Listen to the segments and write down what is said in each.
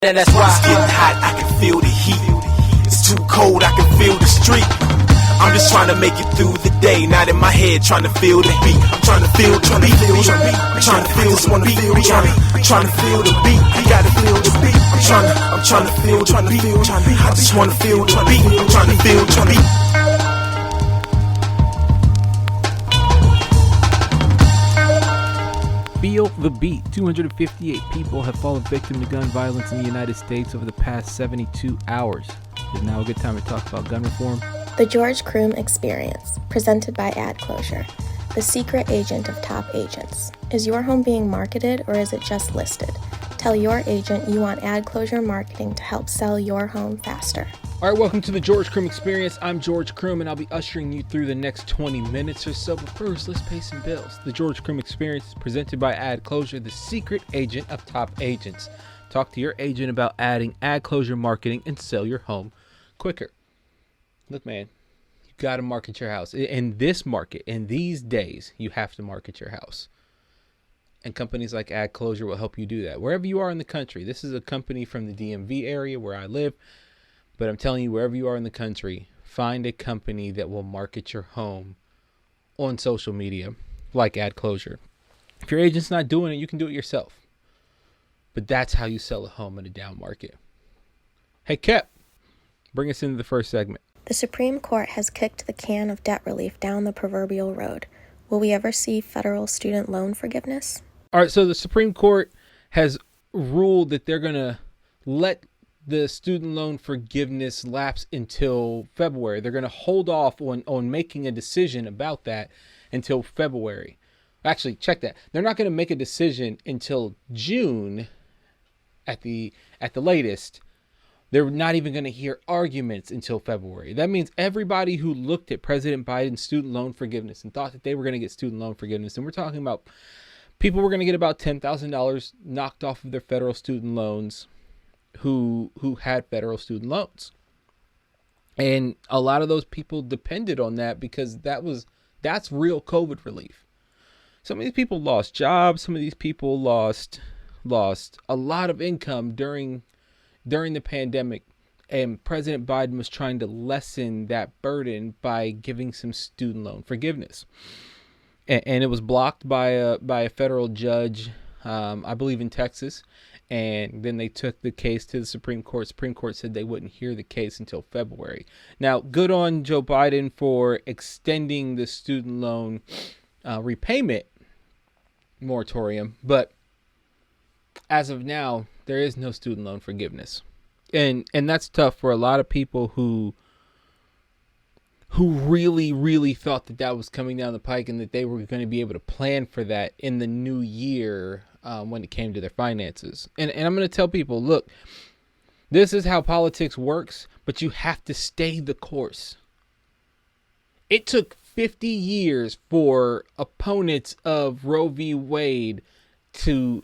And that's why it's getting hot, I can feel the heat. It's too cold, I can feel the street. I'm just trying to make it through the day, not in my head trying to feel the beat. I'm trying to feel the beat. I'm trying to feel, just wanna feel. I'm trying to feel the beat. You gotta feel the beat. I'm trying to feel the beat. I just wanna feel the beat. I'm trying to feel the beat. Feel the beat. 258 people have fallen victim to gun violence in the United States over the past 72 hours. Is now a good time to talk about gun reform? The George Croom Experience, presented by Ad Closure, the secret agent of top agents. Is your home being marketed or is it just listed? Tell your agent you want Ad Closure marketing to help sell your home faster. All right, welcome to the George Croom Experience. I'm George Croom, and I'll be ushering you through the next 20 minutes or so. But first, let's pay some bills. The George Croom Experience is presented by Ad Closure, the secret agent of top agents. Talk to your agent about adding Ad Closure marketing and sell your home quicker. Look, man, you got to market your house. In this market, in these days, you have to market your house. And companies like Ad Closure will help you do that. Wherever you are in the country, this is a company from the DMV area where I live. But I'm telling you, wherever you are in the country, find a company that will market your home on social media, like Ad Closure. If your agent's not doing it, you can do it yourself. But that's how you sell a home in a down market. Hey, Kep, bring us into the first segment. The Supreme Court has kicked the can of debt relief down the proverbial road. Will we ever see federal student loan forgiveness? All right, so the Supreme Court has ruled that they're going to let the student loan forgiveness lapse until February. They're going to hold off on making a decision about that until February. Actually, check that. They're not going to make a decision until June at the latest. They're not even going to hear arguments until February. That means everybody who looked at President Biden's student loan forgiveness and thought that they were going to get student loan forgiveness, and we're talking about people were going to get about $10,000 knocked off of their federal student loans who had federal student loans. And a lot of those people depended on that because that's real COVID relief. Some of these people lost jobs. Some of these people lost a lot of income during the pandemic. And President Biden was trying to lessen that burden by giving some student loan forgiveness. And it was blocked by a federal judge, I believe in Texas. And then they took the case to the Supreme Court. Supreme Court said they wouldn't hear the case until February. Now, good on Joe Biden for extending the student loan repayment moratorium. But as of now, there is no student loan forgiveness. And that's tough for a lot of people who really, really thought that was coming down the pike and that they were going to be able to plan for that in the new year when it came to their finances. And I'm going to tell people, look, this is how politics works, but you have to stay the course. It took 50 years for opponents of Roe v. Wade to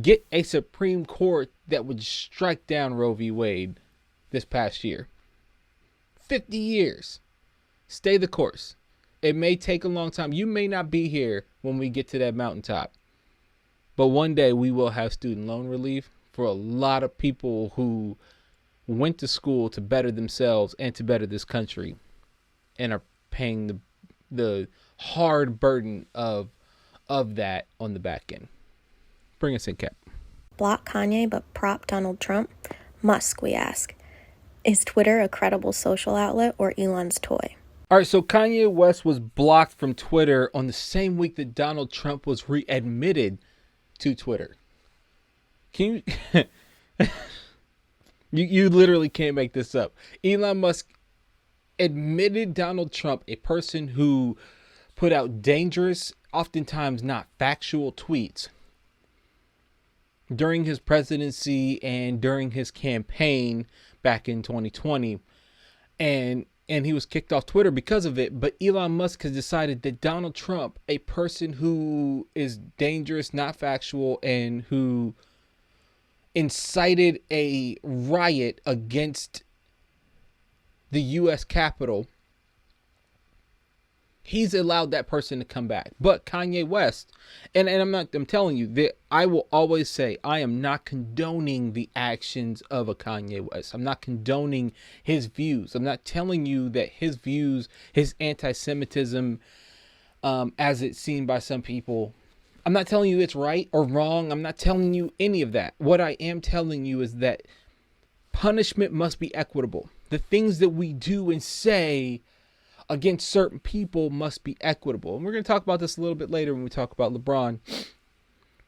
get a Supreme Court that would strike down Roe v. Wade this past year. 50 years. Stay the course. It may take a long time. You may not be here when we get to that mountaintop. But one day we will have student loan relief for a lot of people who went to school to better themselves and to better this country and are paying the hard burden of that on the back end. Bring us in, Cap. Block Kanye but prop Donald Trump? Musk, we ask. Is Twitter a credible social outlet or Elon's toy? All right, so Kanye West was blocked from Twitter on the same week that Donald Trump was readmitted to Twitter. Can you you literally can't make this up. Elon Musk admitted Donald Trump, a person who put out dangerous, oftentimes not factual tweets during his presidency and during his campaign back in 2020. And he was kicked off Twitter because of it. But Elon Musk has decided that Donald Trump, a person who is dangerous, not factual, and who incited a riot against the U.S. Capitol, He's allowed that person to come back. But Kanye West, and I'm telling you that I will always say I am not condoning the actions of a Kanye West. I'm not condoning his views. I'm not telling you that his views, his anti-Semitism, as it's seen by some people, I'm not telling you it's right or wrong. I'm not telling you any of that. What I am telling you is that punishment must be equitable. The things that we do and say against certain people must be equitable. And we're going to talk about this a little bit later when we talk about LeBron.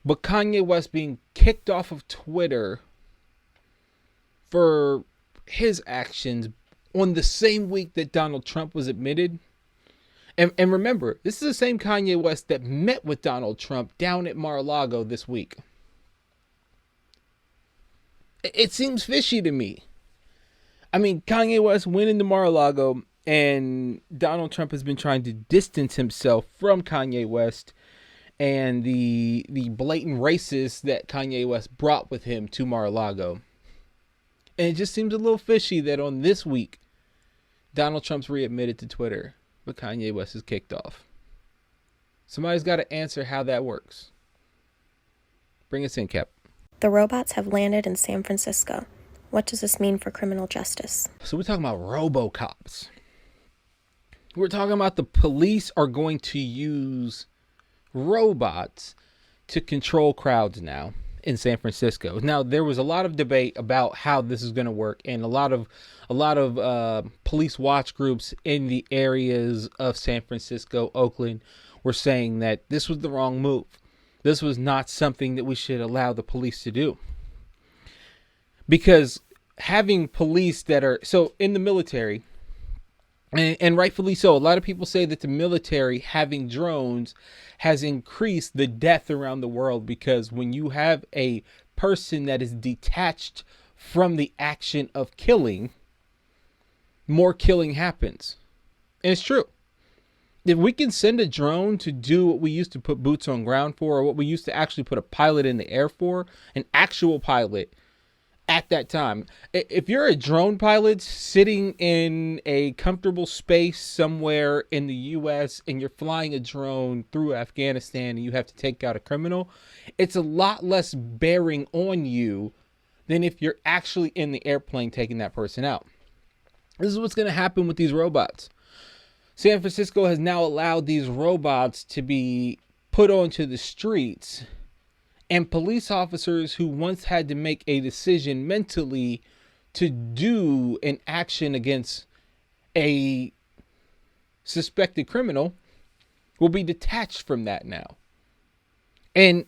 But Kanye West being kicked off of Twitter for his actions on the same week that Donald Trump was admitted. And remember, this is the same Kanye West that met with Donald Trump down at Mar-a-Lago this week. It seems fishy to me. I mean, Kanye West went into Mar-a-Lago, and Donald Trump has been trying to distance himself from Kanye West and the blatant racists that Kanye West brought with him to Mar-a-Lago. And it just seems a little fishy that on this week, Donald Trump's readmitted to Twitter, but Kanye West is kicked off. Somebody's got to answer how that works. Bring us in, Cap. The robots have landed in San Francisco. What does this mean for criminal justice? So we're talking about RoboCops. We're talking about the police are going to use robots to control crowds now in San Francisco. Now, there was a lot of debate about how this is going to work, and a lot of police watch groups in the areas of San Francisco, Oakland, were saying that this was the wrong move. This was not something that we should allow the police to do. Because having police that are so in the military, and rightfully so, a lot of people say that the military having drones has increased the death around the world, because when you have a person that is detached from the action of killing, more killing happens. And it's true. If we can send a drone to do what we used to put boots on ground for, or what we used to actually put a pilot in the air for, an actual pilot at that time. If you're a drone pilot sitting in a comfortable space somewhere in the U.S. and you're flying a drone through Afghanistan and you have to take out a criminal, it's a lot less bearing on you than if you're actually in the airplane taking that person out. This is what's going to happen with these robots. San Francisco has now allowed these robots to be put onto the streets, and police officers who once had to make a decision mentally to do an action against a suspected criminal will be detached from that now. And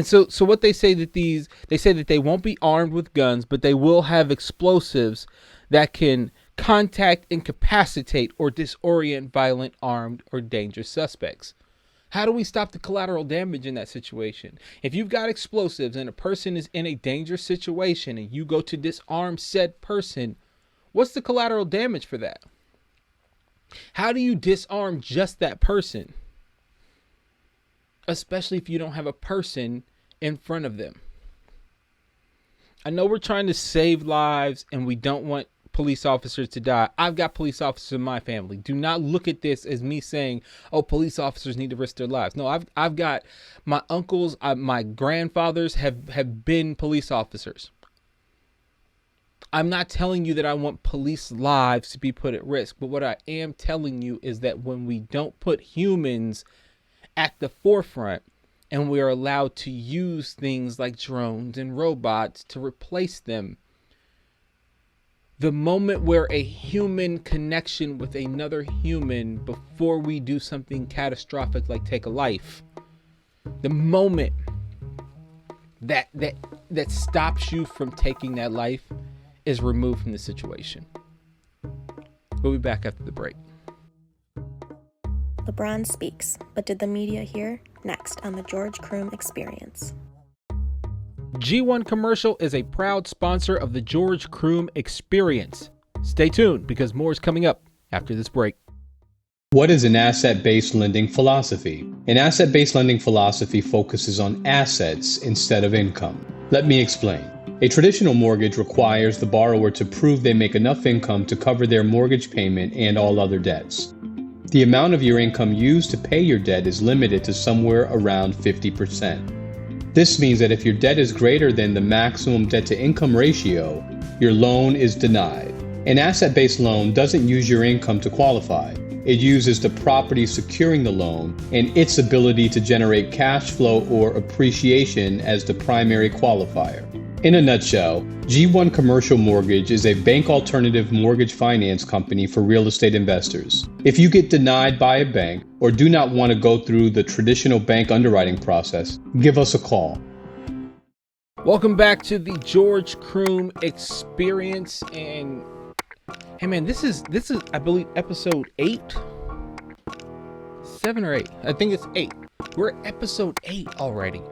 so what they say that they won't be armed with guns, but they will have explosives that can contact, incapacitate, or disorient violent, armed, or dangerous suspects. How do we stop the collateral damage in that situation? If you've got explosives and a person is in a dangerous situation and you go to disarm said person, what's the collateral damage for that? How do you disarm just that person? Especially if you don't have a person in front of them. I know we're trying to save lives and we don't want police officers to die. I've got police officers in my family. Do not look at this as me saying, oh, police officers need to risk their lives. No, I've got my uncles, my grandfathers have been police officers. I'm not telling you that I want police lives to be put at risk, but what I am telling you is that when we don't put humans at the forefront and we are allowed to use things like drones and robots to replace them, the moment where a human connection with another human before we do something catastrophic like take a life, the moment that stops you from taking that life is removed from the situation. We'll be back after the break. LeBron speaks, but did the media hear? Next on the George Croom Experience. G1 Commercial is a proud sponsor of the George Croom Experience. Stay tuned because more is coming up after this break. What is an asset-based lending philosophy? An asset-based lending philosophy focuses on assets instead of income. Let me explain. A traditional mortgage requires the borrower to prove they make enough income to cover their mortgage payment and all other debts. The amount of your income used to pay your debt is limited to somewhere around 50%. This means that if your debt is greater than the maximum debt-to-income ratio, your loan is denied. An asset-based loan doesn't use your income to qualify. It uses the property securing the loan and its ability to generate cash flow or appreciation as the primary qualifier. In a nutshell, G1 Commercial Mortgage is a bank alternative mortgage finance company for real estate investors. If you get denied by a bank or do not want to go through the traditional bank underwriting process, give us a call. Welcome back to the George Croom Experience. And hey man, this is I believe episode 8, 7 or 8. I think it's 8. We're at episode 8 already.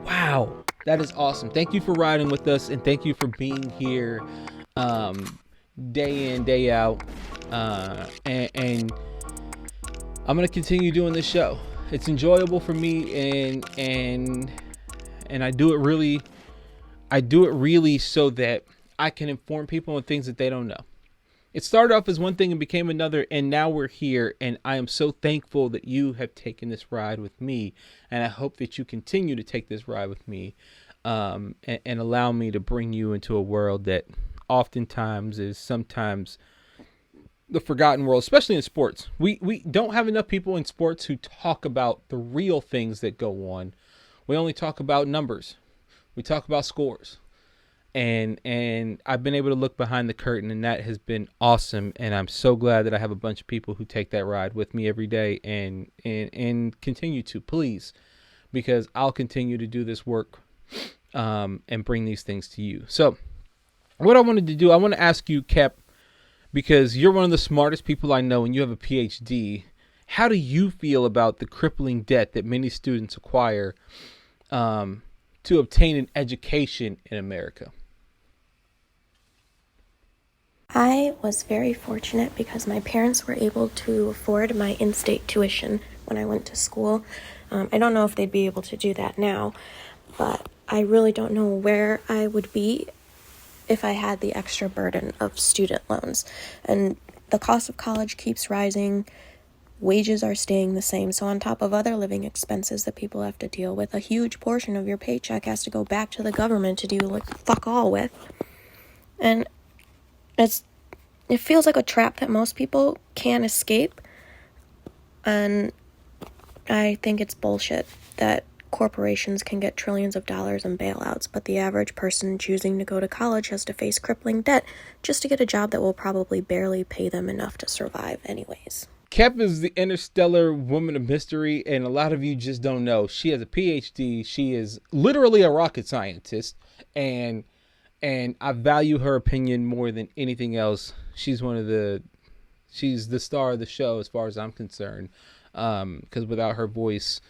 Wow. That is awesome. Thank you for riding with us, and thank you for being here day in, day out. And I'm going to continue doing this show. It's enjoyable for me, and I do it really so that I can inform people on things that they don't know. It started off as one thing and became another, and now we're here, and I am so thankful that you have taken this ride with me, and I hope that you continue to take this ride with me, and allow me to bring you into a world that oftentimes is sometimes the forgotten world, especially in sports. We don't have enough people in sports who talk about the real things that go on. We only talk about numbers. We talk about scores. And I've been able to look behind the curtain, and that has been awesome. And I'm so glad that I have a bunch of people who take that ride with me every day and continue to, please, because I'll continue to do this work and bring these things to you. So what I wanted to do, I want to ask you, Kep, because you're one of the smartest people I know and you have a PhD. How do you feel about the crippling debt that many students acquire to obtain an education in America? I was very fortunate because my parents were able to afford my in-state tuition when I went to school. I don't know if they'd be able to do that now, but I really don't know where I would be if I had the extra burden of student loans. And the cost of college keeps rising. Wages are staying the same. So on top of other living expenses that people have to deal with, a huge portion of your paycheck has to go back to the government to do like fuck all with. And it feels like a trap that most people can't escape. And I think it's bullshit that corporations can get trillions of dollars in bailouts, but the average person choosing to go to college has to face crippling debt just to get a job that will probably barely pay them enough to survive anyways. Kep is the interstellar woman of mystery, and a lot of you just don't know. She has a PhD. She is literally a rocket scientist, and I value her opinion more than anything else. She's the star of the show as far as I'm concerned, because without her voice,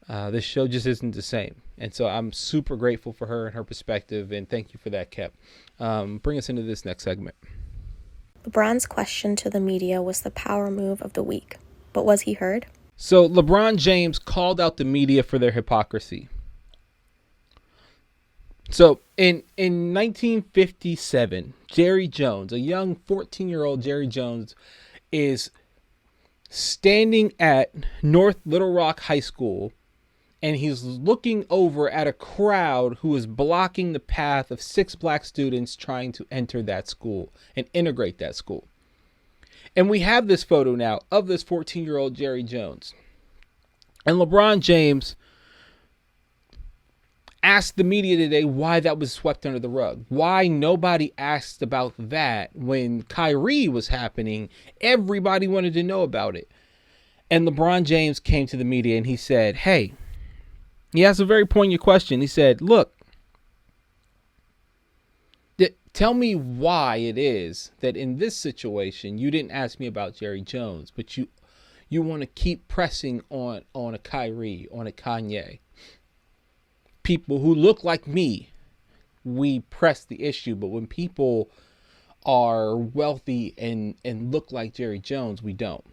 this show just isn't the same. And so I'm super grateful for her and her perspective, and thank you for that, Kep. Bring us into this next segment. LeBron's question to the media was the power move of the week, but was he heard? So LeBron James called out the media for their hypocrisy. So in 1957, Jerry Jones, a young 14-year-old Jerry Jones, is standing at North Little Rock High School, and he's looking over at a crowd who is blocking the path of 6 black students trying to enter that school and integrate that school. And we have this photo now of this 14-year-old Jerry Jones. And LeBron James asked the media today why that was swept under the rug. Why nobody asked about that when Kyrie was happening. Everybody wanted to know about it. And LeBron James came to the media and he said, hey, he asked a very poignant question. He said, look, tell me why it is that in this situation you didn't ask me about Jerry Jones, but you want to keep pressing on a Kyrie, on a Kanye. People who look like me, we press the issue, but when people are wealthy and look like Jerry Jones, we don't.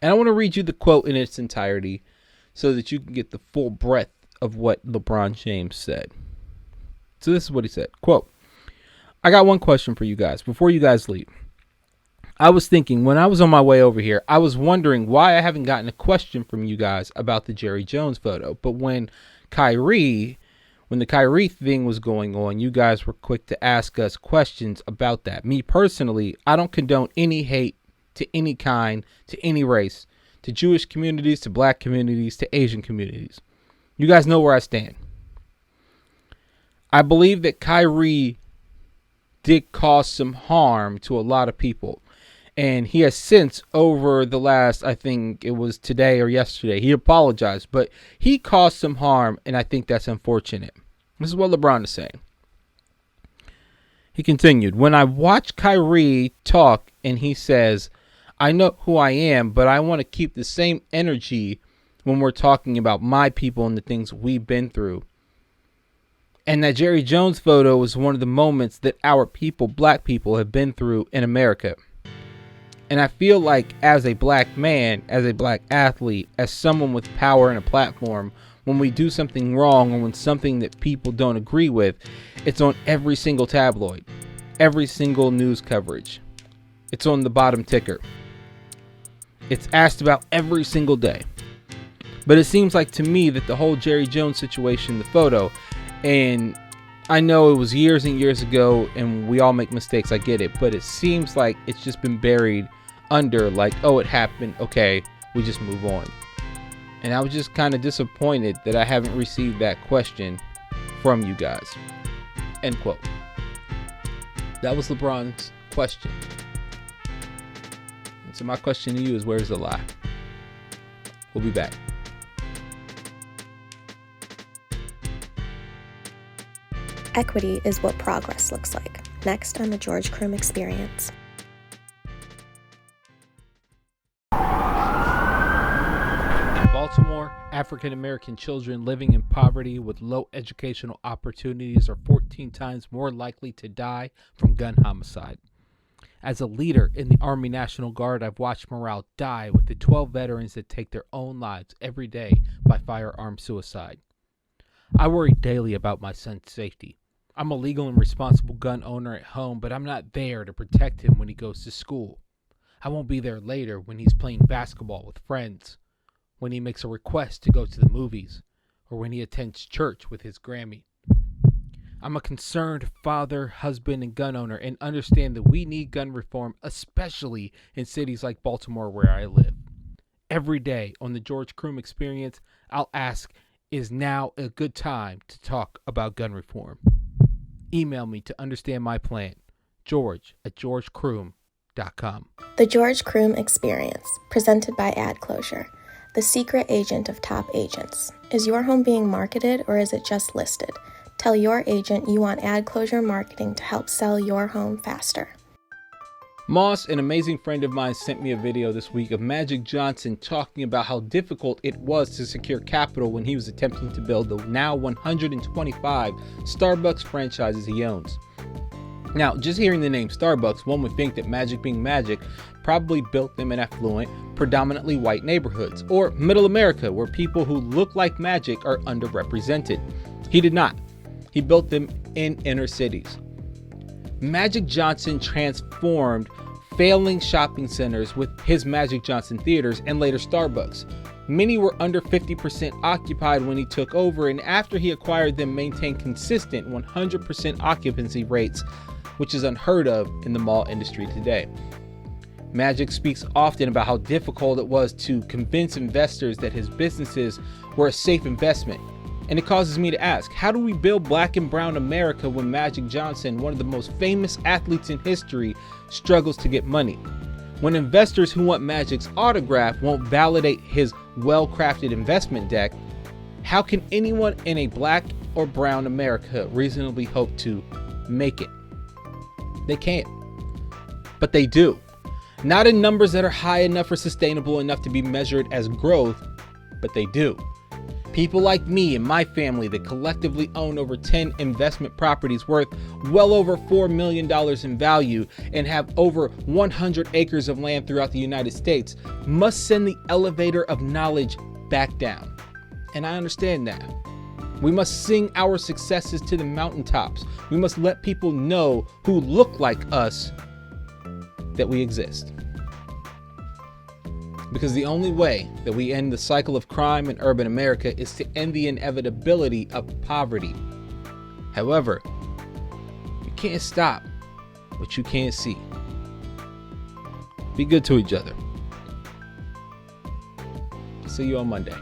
And I want to read you the quote in its entirety so that you can get the full breadth of what LeBron James said. So this is what he said. Quote, I got one question for you guys before you guys leave. I was thinking when I was on my way over here, I was wondering why I haven't gotten a question from you guys about the Jerry Jones photo. But when the Kyrie thing was going on, you guys were quick to ask us questions about that. Me personally, I don't condone any hate to any kind, to any race, to Jewish communities, to black communities, to Asian communities. You guys know where I stand. I believe that Kyrie did cause some harm to a lot of people. And he has since, over the last, I think it was today or yesterday, he apologized. But he caused some harm, and I think that's unfortunate. This is what LeBron is saying. He continued, when I watch Kyrie talk and he says, I know who I am, but I want to keep the same energy when we're talking about my people and the things we've been through. And that Jerry Jones photo was one of the moments that our people, black people, have been through in America. And I feel like as a black man, as a black athlete, as someone with power and a platform, when we do something wrong or when something that people don't agree with, it's on every single tabloid, every single news coverage. It's on the bottom ticker. It's asked about every single day. But it seems like to me that the whole Jerry Jones situation, the photo, and I know it was years and years ago and we all make mistakes, I get it, but it seems like it's just been buried under like, oh, it happened, okay, we just move on. And I was just kind of disappointed that I haven't received that question from you guys. End quote. That was LeBron's question. And so my question to you is, where's the lie? We'll be back. Equity is what progress looks like. Next on the George Croom Experience. In Baltimore, African American children living in poverty with low educational opportunities are 14 times more likely to die from gun homicide. As a leader in the Army National Guard, I've watched morale die with the 12 veterans that take their own lives every day by firearm suicide. I worry daily about my son's safety. I'm a legal and responsible gun owner at home, but I'm not there to protect him when he goes to school. I won't be there later when he's playing basketball with friends, when he makes a request to go to the movies, or when he attends church with his Grammy. I'm a concerned father, husband, and gun owner and understand that we need gun reform, especially in cities like Baltimore where I live. Every day on the George Croom Experience, I'll ask, is now a good time to talk about gun reform? Email me to understand my plan. George@georgecroom.com. The George Croom Experience, presented by AdClosure, the secret agent of top agents. Is your home being marketed or is it just listed? Tell your agent you want AdClosure marketing to help sell your home faster. Moss, an amazing friend of mine, sent me a video this week of Magic Johnson talking about how difficult it was to secure capital when he was attempting to build the now 125 Starbucks franchises he owns. Now, just hearing the name Starbucks, one would think that Magic being Magic probably built them in affluent, predominantly white neighborhoods, or middle America, where people who look like Magic are underrepresented. He did not. He built them in inner cities. Magic Johnson transformed failing shopping centers with his Magic Johnson theaters and later Starbucks. Many were under 50% occupied when he took over, and after he acquired them, maintained consistent 100% occupancy rates, which is unheard of in the mall industry today. Magic speaks often about how difficult it was to convince investors that his businesses were a safe investment. And it causes me to ask, how do we build black and brown America when Magic Johnson, one of the most famous athletes in history, struggles to get money? When investors who want Magic's autograph won't validate his well-crafted investment deck, how can anyone in a black or brown America reasonably hope to make it? They can't. But they do. Not in numbers that are high enough or sustainable enough to be measured as growth, but they do. People like me and my family that collectively own over 10 investment properties worth well over $4 million in value and have over 100 acres of land throughout the United States must send the elevator of knowledge back down. And I understand that. We must sing our successes to the mountaintops. We must let people know who look like us that we exist. Because the only way that we end the cycle of crime in urban America is to end the inevitability of poverty. However, you can't stop what you can't see. Be good to each other. See you on Monday.